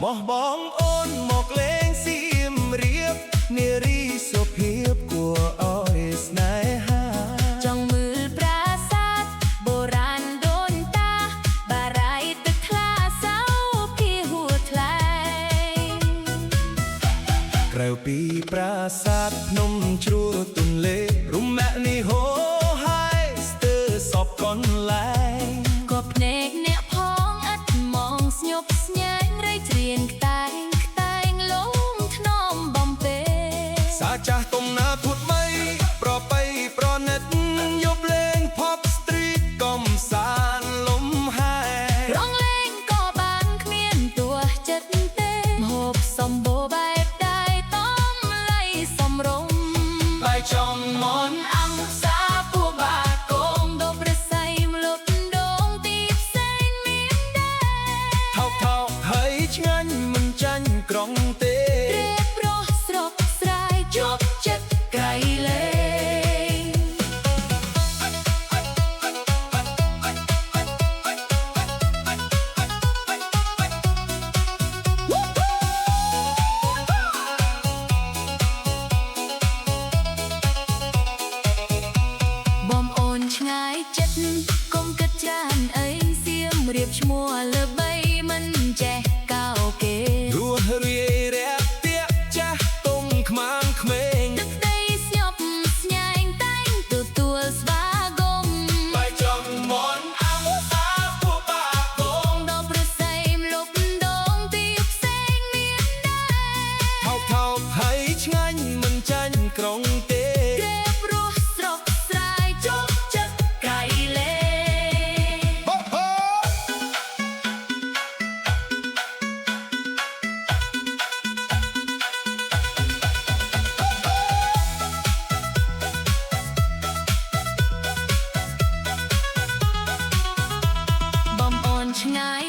บោះបងអូនមកលេងសៀមរាបនារីសុភាពគួរឲ្យស្នេហាចង់មើលប្រាសាទបុរាណដូនតាបារាយទឹកថ្លាសៅភាហួថ្លៃក្រៅពីប្រាសាទភ្នំជ្រោះទន្លេរំមាក់នេះហូហើយស្ទើរសពកន្លែងក៏ភ្នែកអ្នកផងឥតមองស្ញប់ស្ញែងរៃច្រៀងខ្តែងលងធ្នមបំពេសាចាស់ទុំណាធួតបីប្របីប្រណិតយប់លេង Pop Street កំសាន្តលំហែរងលេងក៏បានគ្មានទួចិត្តទេមហូបសម្បូរបែបដែរតំលៃសំរុំបាយចំមនអង្គសាពូបាកងដូប្រស័យមលុបដងទីផ្សេងមានដែរថោកហើយឆ្ងាញ់មិនចាញ់ក្រុងទេរៀបរស់ស្រុកស្រែជាប់ចិត្តក្រៃលែងបំអូនឆ្ងាយចិត្តកុំគិតច្រើនអីសៀមរៀបឈ្មោះលើបីមិនចេះកោគេរស់រាយរាក់ទាក់ចាស់ទុំខ្មាំងក្មេងទឹកដីស្ញប់ស្ញែងតែងទទួលស្វាគមន៍បាយចំមនអង្គសាពូបាកងដល់ប្រស័យមលុបដងទីផ្សេងមានដែរថោកហើយឆ្ងាញ់មិនចាញ់ក្រុងទេរៀបរស់ស្រុកស្រែជាប់ចិត្តក្រៃលែងបំអូនឆ្ងាយ